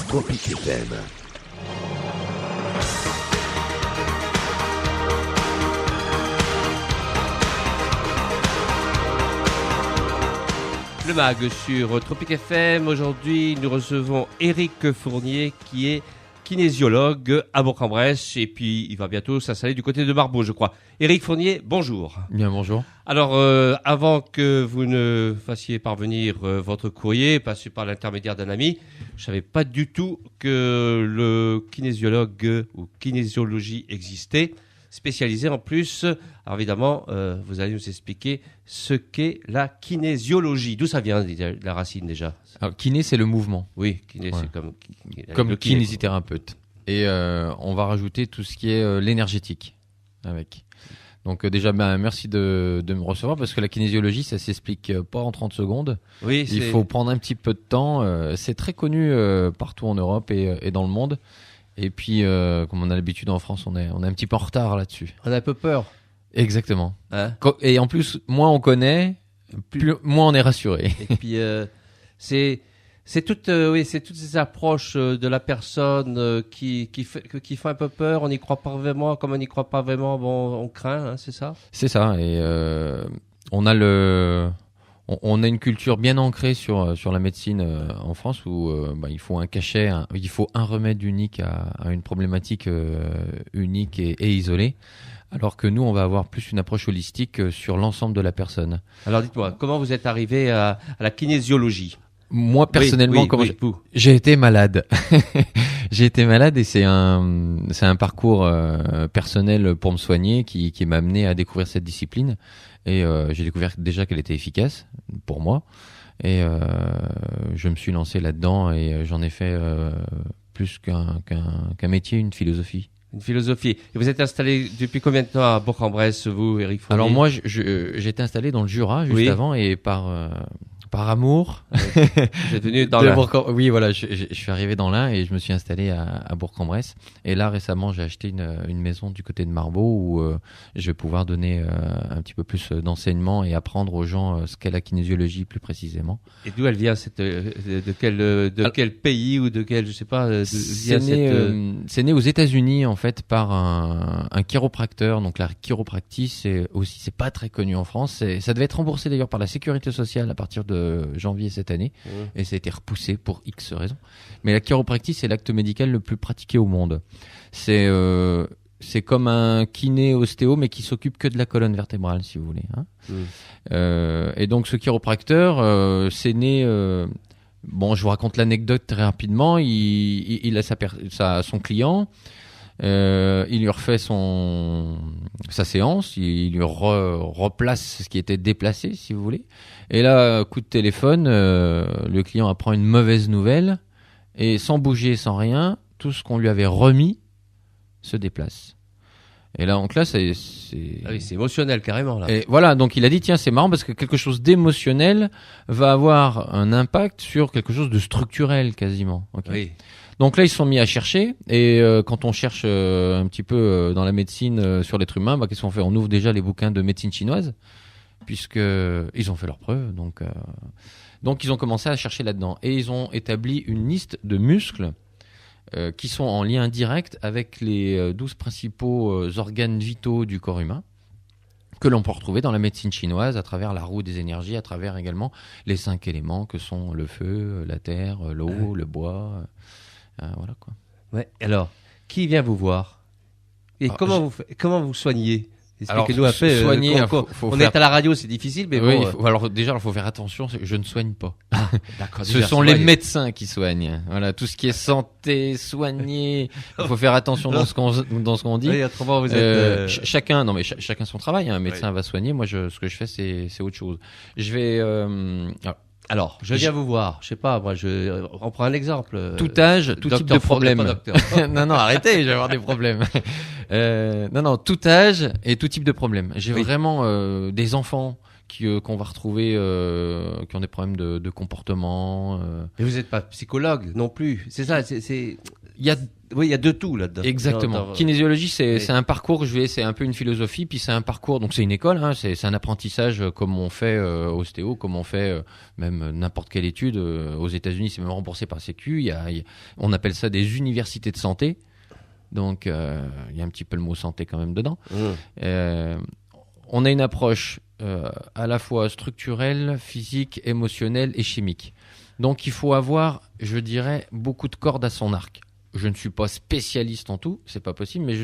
Tropique FM. Le MAG sur Tropique FM. Aujourd'hui, nous recevons Éric Fournier qui est kinésiologue à Bourg-en-Bresse et puis il va bientôt s'installer du côté de Marboz, je crois. Éric Fournier, bonjour. Bien, bonjour. Alors, avant que vous ne fassiez parvenir votre courrier, passé par l'intermédiaire d'un ami, je savais pas du tout que le kinésiologue ou kinésiologie existait, spécialisé en plus. Alors évidemment, vous allez nous expliquer ce qu'est la kinésiologie. D'où ça vient, la racine déjà? Alors, kiné, c'est le mouvement. Oui, kiné, Ouais. c'est comme Comme le kiné, kinésithérapeute. Et on va rajouter tout ce qui est l'énergétique avec. Donc déjà, merci de me recevoir parce que la kinésiologie, ça s'explique pas en 30 secondes. quoi. Oui, Il faut prendre un petit peu de temps. C'est très connu partout en Europe et dans le monde. Et puis, comme on a l'habitude en France, on est un petit peu en retard là-dessus. on a un peu peur. Exactement. Hein. Et en plus, moins on connaît, moins on est rassuré. Et puis, c'est toutes ces approches de la personne qui font un peu peur. On n'y croit pas vraiment. Comme on n'y croit pas vraiment, bon, on craint, hein, c'est ça? C'est ça. Et on a on a une culture bien ancrée sur la médecine en France où il faut un cachet, il faut un remède unique à une problématique unique et isolée. Alors que nous, on va avoir plus une approche holistique sur l'ensemble de la personne. Alors, dites-moi, comment vous êtes arrivé à la kinésiologie? Moi, personnellement, vous. j'ai été malade. J'ai été malade et c'est un parcours personnel pour me soigner qui m'a amené à découvrir cette discipline. Et j'ai découvert déjà qu'elle était efficace pour moi. Et je me suis lancé là-dedans et j'en ai fait plus qu'un métier, une philosophie. Une philosophie. Et vous êtes installé depuis combien de temps à Bourg-en-Bresse, vous, Éric Fournier? Alors moi, j'étais installé dans le Jura juste avant et par amour. Vous êtes venu dans la... Oui, voilà, je suis arrivé dans l'Ain et je me suis installé à Bourg-en-Bresse. Et là, récemment, j'ai acheté une maison du côté de Marboz où je vais pouvoir donner un petit peu plus d'enseignement et apprendre aux gens ce qu'est la kinésiologie plus précisément. Et d'où elle vient cette de quel pays ou de quel, je sais pas, C'est né aux États-Unis en fait par un chiropracteur. Donc la chiropractie, c'est pas très connu en France. Ça devait être remboursé d'ailleurs par la Sécurité sociale à partir de janvier cette année, et ça a été repoussé pour X raisons. Mais la chiropractie, c'est l'acte médical le plus pratiqué au monde. C'est comme un kiné ostéo, mais qui s'occupe que de la colonne vertébrale, si vous voulez. Hein. Et donc ce chiropracteur, c'est né. Je vous raconte l'anecdote très rapidement. Il a son client. Il lui refait sa séance, il lui replace ce qui était déplacé, si vous voulez. Et là, coup de téléphone, le client apprend une mauvaise nouvelle et sans bouger, sans rien, tout ce qu'on lui avait remis se déplace. Et là, donc là, c'est émotionnel carrément là. Et voilà, donc il a dit tiens, c'est marrant parce que quelque chose d'émotionnel va avoir un impact sur quelque chose de structurel quasiment. Okay. Oui. Donc là, ils se sont mis à chercher et quand on cherche un petit peu dans la médecine sur l'être humain, qu'est-ce qu'on fait? On ouvre déjà les bouquins de médecine chinoise puisque ils ont fait leurs preuves. Donc ils ont commencé à chercher là-dedans et ils ont établi une liste de muscles qui sont en lien direct avec les 12 principaux organes vitaux du corps humain que l'on peut retrouver dans la médecine chinoise à travers la roue des énergies, à travers également les 5 éléments que sont le feu, la terre, l'eau, le bois. Voilà quoi. Ouais. Alors, qui vient vous voir? Et comment vous soignez? Expliquez-nous un peu. Soigner, on est à la radio, c'est difficile, mais oui, bon. Alors déjà, il faut faire attention. Je ne soigne pas. Ah, d'accord. Ce sont les médecins qui soignent. Voilà, tout ce qui est santé, soigner. Il faut faire attention dans ce qu'on dit. Oui, autrement vous êtes. Chacun son travail. Un médecin va soigner. Moi, ce que je fais, c'est autre chose. Je vais. Alors, je viens vous voir. Je sais pas, moi, on prend un exemple. Tout âge, tout type de problème. Non, arrêtez, je vais avoir des problèmes. Non, tout âge et tout type de problème. J'ai vraiment des enfants qu'on va retrouver qui ont des problèmes de comportement. Mais vous n'êtes pas psychologue non plus. C'est ça, Il y a Oui, il y a de tout là-dedans. exactement. Kinésiologie, c'est un parcours. C'est un peu une philosophie, puis c'est un parcours. Donc c'est une école. Hein, c'est un apprentissage comme on fait ostéo, comme on fait même n'importe quelle étude aux États-Unis. C'est même remboursé par Sécu. On appelle ça des universités de santé. Donc il y a un petit peu le mot santé quand même dedans. On a une approche à la fois structurelle, physique, émotionnelle et chimique. Donc il faut avoir, je dirais, beaucoup de cordes à son arc. Je ne suis pas spécialiste en tout, c'est pas possible, mais je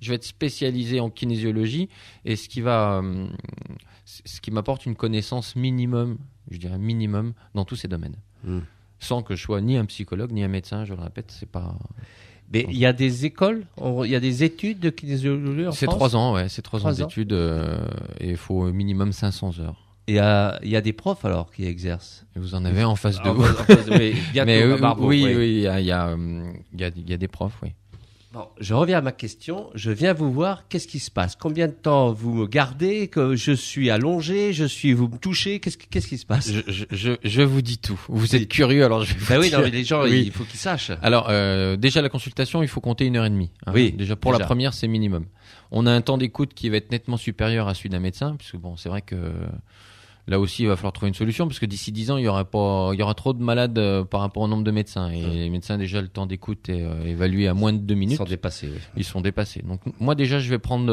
vais être spécialisé en kinésiologie et ce qui m'apporte une connaissance minimum, je dirais minimum, dans tous ces domaines. Sans que je sois ni un psychologue ni un médecin, je le répète, c'est pas. Mais il y a des écoles, il y a des études de kinésiologie en France. C'est 3 ans, ouais, c'est 3 ans d'études et il faut au minimum 500 heures. Et il y a des profs alors qui exercent. Et vous en avez en face de vous. Mais oui, il y a des profs, oui. Bon, je reviens à ma question. Je viens vous voir. Qu'est-ce qui se passe? Combien de temps vous me gardez? Que je suis allongé? Vous me touchez? Qu'est-ce qui se passe? Je vous dis tout. Vous êtes curieux, alors je vais vous dire. Oui, non, mais les gens, il faut qu'ils sachent. Alors, déjà, la consultation, il faut compter 1h30. Hein. Oui. Déjà, pour la première, c'est minimum. On a un temps d'écoute qui va être nettement supérieur à celui d'un médecin, puisque bon, c'est vrai que là aussi, il va falloir trouver une solution, parce que d'ici 10 ans, il y aura trop de malades par rapport au nombre de médecins. Et les médecins, déjà, le temps d'écoute est évalué à moins de 2 minutes. Ils sont dépassés, oui. Ils sont dépassés. Donc, moi, déjà, je vais prendre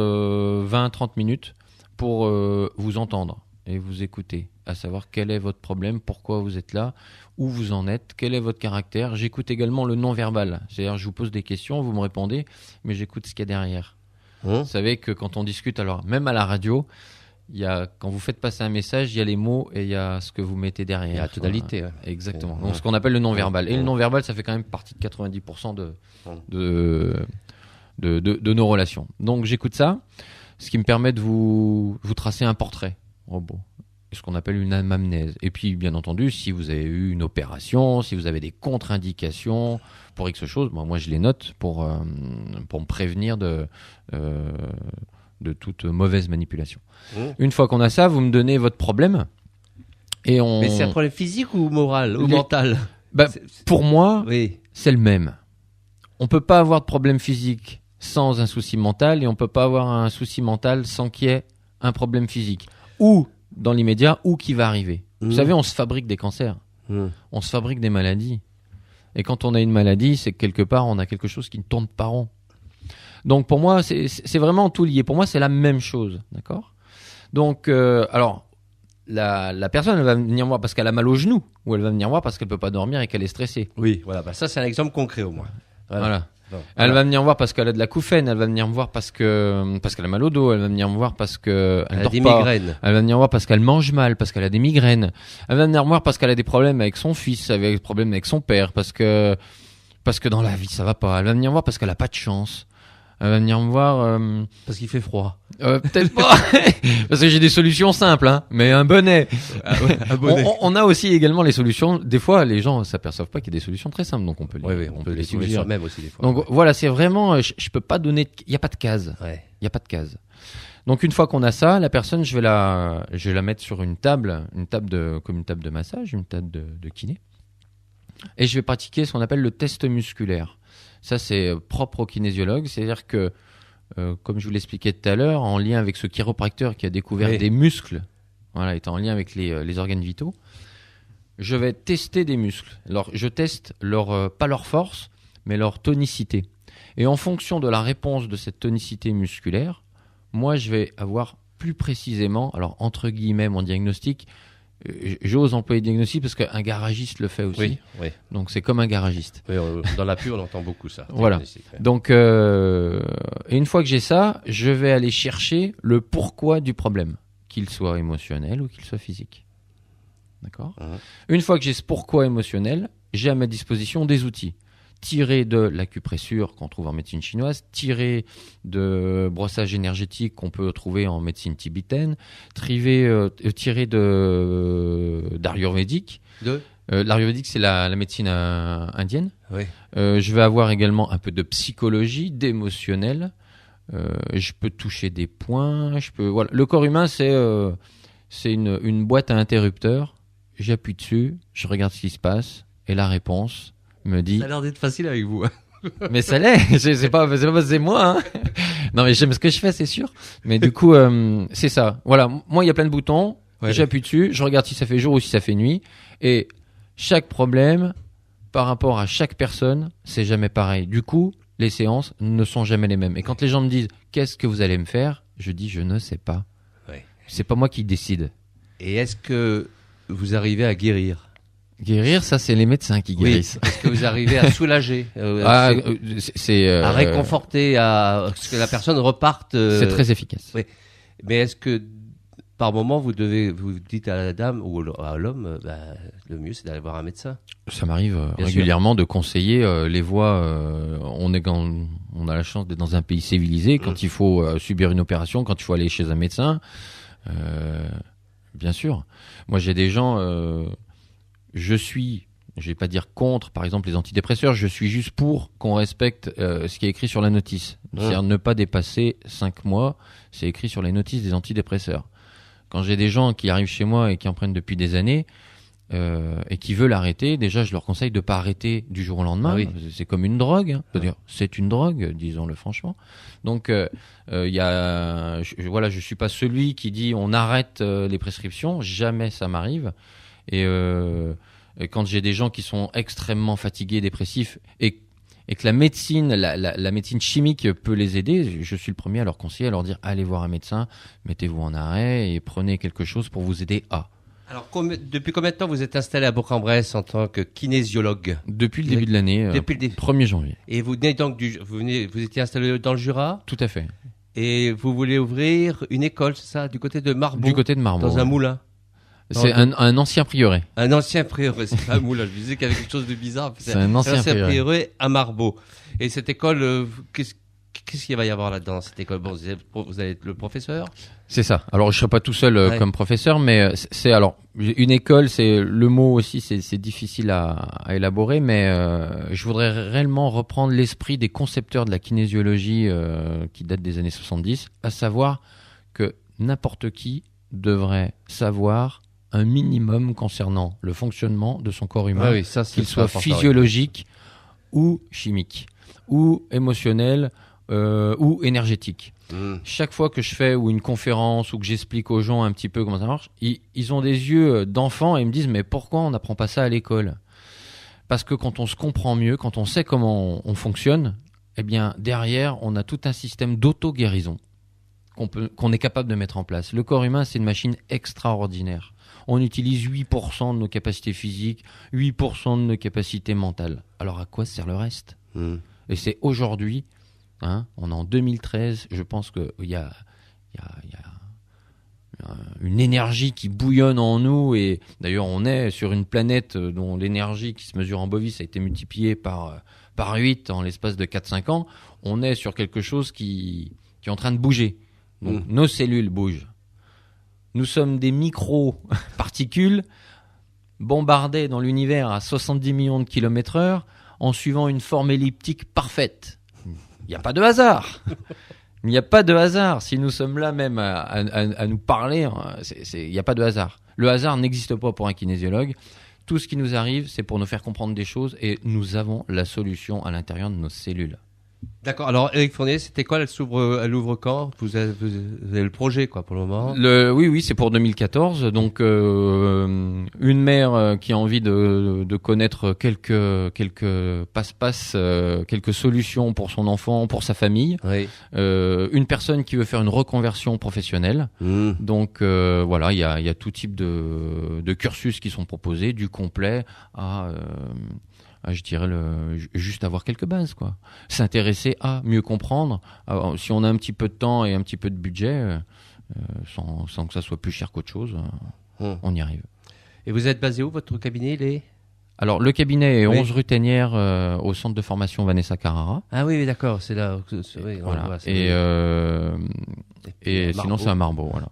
20-30 minutes pour vous entendre et vous écouter, à savoir quel est votre problème, pourquoi vous êtes là, où vous en êtes, quel est votre caractère. J'écoute également le non-verbal. C'est-à-dire, je vous pose des questions, vous me répondez, mais j'écoute ce qu'il y a derrière. Vous savez que quand on discute, alors, même à la radio, quand vous faites passer un message, il y a les mots et il y a ce que vous mettez derrière. Il y a la tonalité. Ouais. Exactement. Donc, ce qu'on appelle le non-verbal. Et le non-verbal, ça fait quand même partie de 90% de nos relations. Donc, j'écoute ça, ce qui me permet de vous tracer un portrait robot. Ce qu'on appelle une anamnèse. Et puis, bien entendu, si vous avez eu une opération, si vous avez des contre-indications pour X chose, moi, je les note pour me prévenir de toute mauvaise manipulation. Une fois qu'on a ça, vous me donnez votre problème. Mais c'est un problème physique ou moral ou mental? Pour moi, c'est le même. On ne peut pas avoir de problème physique sans un souci mental et on ne peut pas avoir un souci mental sans qu'il y ait un problème physique. Ou dans l'immédiat, ou qui va arriver. Vous savez, on se fabrique des cancers. On se fabrique des maladies. Et quand on a une maladie, c'est que quelque part, on a quelque chose qui ne tourne pas rond. Donc pour moi, c'est vraiment tout lié. Pour moi, c'est la même chose, d'accord? Donc, alors, la personne, elle va venir me voir parce qu'elle a mal au genou, ou elle va venir me voir parce qu'elle peut pas dormir et qu'elle est stressée. Oui, voilà. Ça, c'est un exemple concret au moins. Voilà. Bon, elle va venir me voir parce qu'elle a de la couffaine. Elle va venir me voir parce qu'elle a mal au dos. Elle va venir me voir parce qu'elle a des migraines. Elle va venir me voir parce qu'elle mange mal, parce qu'elle a des migraines. Elle va venir me voir parce qu'elle a des problèmes avec son fils, avec des problèmes avec son père, parce que dans la vie ça va pas. Elle va venir me voir parce qu'elle a pas de chance. Elle va venir me voir parce qu'il fait froid. Peut-être pas. Parce que j'ai des solutions simples, hein. Mais un bonnet. Un bonnet. On a aussi également les solutions. Des fois, les gens s'aperçoivent pas qu'il y a des solutions très simples, donc on peut on peut les suggérer même aussi des fois. Donc voilà, c'est vraiment, je peux pas donner. Il y a pas de case. Il y a pas de case. Donc une fois qu'on a ça, la personne, je vais la mettre sur une table comme une table de massage, une table de kiné, et je vais pratiquer ce qu'on appelle le test musculaire. Ça, c'est propre au kinésiologue, c'est-à-dire que, comme je vous l'expliquais tout à l'heure, en lien avec ce chiropracteur qui a découvert des muscles, voilà, étant en lien avec les organes vitaux, je vais tester des muscles. Alors, je teste pas leur force, mais leur tonicité. Et en fonction de la réponse de cette tonicité musculaire, moi, je vais avoir plus précisément, alors entre guillemets, mon diagnostic. J'ose employer diagnostic parce qu'un garagiste le fait aussi. Oui. Donc c'est comme un garagiste. Oui, dans la pub, on entend beaucoup ça. Voilà. Donc, et une fois que j'ai ça, je vais aller chercher le pourquoi du problème, qu'il soit émotionnel ou qu'il soit physique. D'accord ? Une fois que j'ai ce pourquoi émotionnel, j'ai à ma disposition des outils. Tiré de l'acupressure qu'on trouve en médecine chinoise, tiré de brossage énergétique qu'on peut trouver en médecine tibétaine, tiré d'ayurvédique. L'ayurvédique, c'est la médecine indienne. Oui. Je vais avoir également un peu de psychologie, d'émotionnel. Je peux toucher des points. Voilà. Le corps humain, c'est une boîte à interrupteurs. J'appuie dessus, je regarde ce qui se passe et la réponse, me dit... Ça a l'air d'être facile avec vous. Mais ça l'est, c'est pas parce que c'est moi. Hein. Non, mais j'aime ce que je fais, c'est sûr. Mais du coup, c'est ça. Voilà, moi, il y a plein de boutons. Ouais. J'appuie dessus, je regarde si ça fait jour ou si ça fait nuit. Et chaque problème, par rapport à chaque personne, c'est jamais pareil. Du coup, les séances ne sont jamais les mêmes. Et quand les gens me disent « Qu'est-ce que vous allez me faire ?» Je dis « Je ne sais pas. Ouais. C'est pas moi qui décide. » Et est-ce que vous arrivez à guérir ? Guérir, ça, c'est les médecins qui guérissent. Oui. Est-ce que vous arrivez à soulager à réconforter, à ce que la personne reparte C'est très efficace. Oui. Mais est-ce que, par moment, vous dites à la dame ou à l'homme, le mieux, c'est d'aller voir un médecin ? Ça m'arrive régulièrement de conseiller les voies. On a la chance d'être dans un pays civilisé. Quand il faut subir une opération, quand il faut aller chez un médecin, bien sûr. Moi, j'ai des gens... je vais pas dire contre, par exemple, les antidépresseurs, je suis juste pour qu'on respecte ce qui est écrit sur la notice. C'est-à-dire ne pas dépasser 5 mois, c'est écrit sur les notices des antidépresseurs. Quand j'ai des gens qui arrivent chez moi et qui en prennent depuis des années et qui veulent arrêter, déjà je leur conseille de pas arrêter du jour au lendemain. Oui. C'est comme une drogue, hein. C'est-à-dire c'est une drogue, disons-le franchement. Donc je suis pas celui qui dit on arrête les prescriptions, jamais ça m'arrive. Et quand j'ai des gens qui sont extrêmement fatigués, dépressifs, et que la médecine, la médecine chimique peut les aider, je suis le premier à leur conseiller, à leur dire allez voir un médecin, mettez-vous en arrêt et prenez quelque chose pour vous aider à. Alors, depuis combien de temps vous êtes installé à Bourg-en-Bresse en tant que kinésiologue ? Depuis le début de l'année, depuis le 1er janvier. Et vous venez donc vous étiez installé dans le Jura ? Tout à fait. Et vous voulez ouvrir une école, c'est ça, du côté de Marbeau ? Du côté de Marbeau. Dans un moulin ? C'est un ancien prieuré. Un ancien prieuré, c'est pas un moulin. Je disais qu'il y avait quelque chose de bizarre. C'est un ancien prieuré à Marbeau. Et cette école, qu'est-ce qu'il va y avoir là-dedans, dans cette école ? Bon, vous allez être le professeur ? C'est ça. Alors, je ne serai pas tout seul comme professeur, mais c'est alors une école, c'est le mot aussi, c'est difficile à élaborer, mais je voudrais réellement reprendre l'esprit des concepteurs de la kinésiologie qui date des années 70, à savoir que n'importe qui devrait savoir un minimum concernant le fonctionnement de son corps humain, qu'il soit physiologique ou chimique, ou émotionnel ou énergétique. Chaque fois que je fais ou une conférence ou que j'explique aux gens un petit peu comment ça marche, ils ont des yeux d'enfants et ils me disent mais pourquoi on n'apprend pas ça à l'école ? Parce que quand on se comprend mieux, quand on sait comment on fonctionne, eh bien derrière on a tout un système d'auto-guérison qu'on est capable de mettre en place. Le corps humain, c'est une machine extraordinaire. On utilise 8% de nos capacités physiques, 8% de nos capacités mentales. Alors à quoi sert le reste ? Et c'est aujourd'hui, on est en 2013, je pense qu'il y a une énergie qui bouillonne en nous, et d'ailleurs on est sur une planète dont l'énergie qui se mesure en bovis a été multipliée par 8 en l'espace de 4-5 ans. On est sur quelque chose qui est en train de bouger. Donc, nos cellules bougent. Nous sommes des micro-particules bombardées dans l'univers à 70 millions de km/h en suivant une forme elliptique parfaite. Il n'y a pas de hasard. Il n'y a pas de hasard. Si nous sommes là même à nous parler, il n'y a pas de hasard. Le hasard n'existe pas pour un kinésiologue. Tout ce qui nous arrive, c'est pour nous faire comprendre des choses et nous avons la solution à l'intérieur de nos cellules. D'accord. Alors, Éric Fournier, cette école, elle ouvre quand ? Vous avez le projet, quoi, pour le moment ? Oui, c'est pour 2014. Donc, une mère qui a envie de connaître quelques passe-passe, quelques solutions pour son enfant, pour sa famille. Oui. Une personne qui veut faire une reconversion professionnelle. Donc, voilà, il y a tout type de cursus qui sont proposés, du complet à je dirais juste avoir quelques bases, quoi. S'intéresser à mieux comprendre. Alors, si on a un petit peu de temps et un petit peu de budget, sans que ça soit plus cher qu'autre chose, on y arrive. Et vous êtes basé où, votre cabinet Alors, le cabinet est 11 rue Ténière, au centre de formation Vanessa Carrara. Ah oui, d'accord, c'est là. Oui, voilà. Voit, et sinon, c'est à Marbeau. Voilà.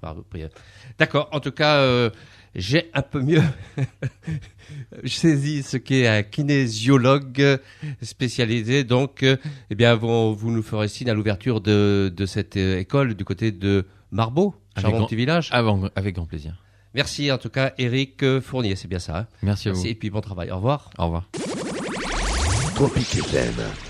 D'accord, en tout cas, j'ai un peu mieux saisi ce qu'est un kinésiologue spécialisé. Donc, eh bien, vous nous ferez signe à l'ouverture de cette école du côté de Marbeau, charmant petit village. Avec grand plaisir. Merci en tout cas, Éric Fournier, c'est bien ça. Merci à vous. Et puis bon travail. Au revoir. Au revoir. Tropic FM.